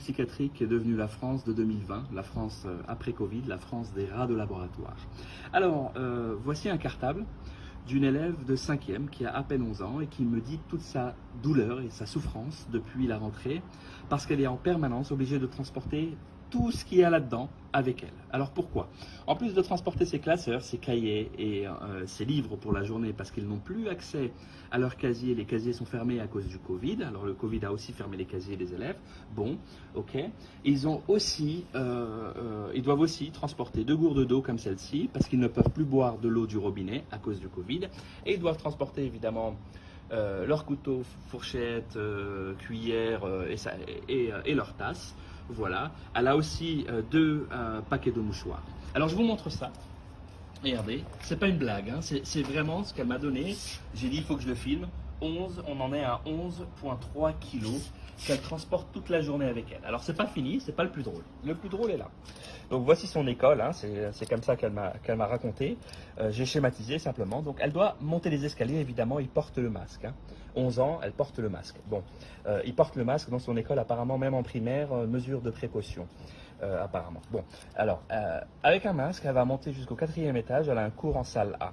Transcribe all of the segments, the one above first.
psychiatrique qui est devenue la France de 2020, la France après Covid, la France des rats de laboratoire. Alors, voici un cartable d'une élève de 5e qui a à peine 11 ans et qui me dit toute sa douleur et sa souffrance depuis la rentrée parce qu'elle est en permanence obligée de transporter tout ce qu'il y a là-dedans avec elle. Alors pourquoi? En plus de transporter ses classeurs, ses cahiers et ses livres pour la journée parce qu'ils n'ont plus accès à leurs casiers, les casiers sont fermés à cause du Covid, alors le Covid a aussi fermé les casiers des élèves, bon, ok. Ils doivent aussi transporter 2 gourdes d'eau comme celle-ci parce qu'ils ne peuvent plus boire de l'eau du robinet à cause du Covid et ils doivent transporter évidemment leurs couteaux, fourchettes, cuillères et leurs tasses. Voilà, elle a aussi 2 paquets de mouchoirs. Alors je vous montre ça. Regardez, c'est pas une blague, hein, c'est vraiment ce qu'elle m'a donné. J'ai dit il faut que je le filme. On en est à 11,3 kilos qu'elle transporte toute la journée avec elle. Alors c'est pas fini, c'est pas le plus drôle. Le plus drôle est là. Donc voici son école, hein, c'est comme ça qu'elle m'a raconté. J'ai schématisé simplement. Donc elle doit monter les escaliers, évidemment, il porte le masque. Hein. 11 ans, elle porte le masque. Bon, il porte le masque dans son école, apparemment même en primaire, mesure de précaution. Apparemment. Bon, alors, avec un masque, elle va monter jusqu'au 4e étage, elle a un cours en salle A.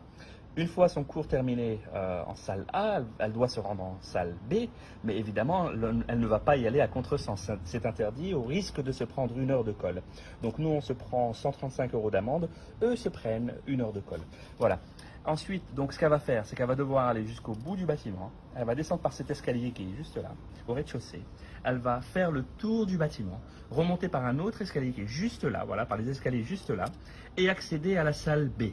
Une fois son cours terminé en salle A, elle doit se rendre en salle B, mais évidemment, elle ne va pas y aller à contresens. C'est interdit au risque de se prendre 1 heure de colle. Donc nous, on se prend 135 € d'amende, eux se prennent 1 heure de colle. Voilà. Ensuite, donc, ce qu'elle va faire, c'est qu'elle va devoir aller jusqu'au bout du bâtiment. Elle va descendre par cet escalier qui est juste là, au rez-de-chaussée. Elle va faire le tour du bâtiment, remonter par un autre escalier qui est juste là, voilà, par les escaliers juste là, et accéder à la salle B.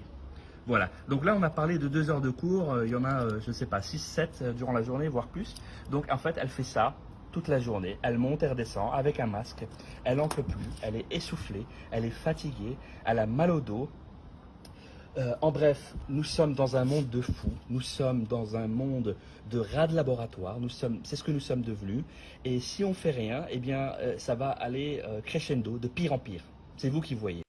Voilà, donc là on a parlé de 2 heures de cours, il y en a, je ne sais pas, 6, 7 durant la journée, voire plus. Donc en fait, elle fait ça toute la journée, elle monte et redescend avec un masque, elle n'en peut plus, elle est essoufflée, elle est fatiguée, elle a mal au dos. En bref, nous sommes dans un monde de fous, nous sommes dans un monde de rats de laboratoire, c'est ce que nous sommes devenus, et si on fait rien, eh bien ça va aller crescendo, de pire en pire. C'est vous qui voyez.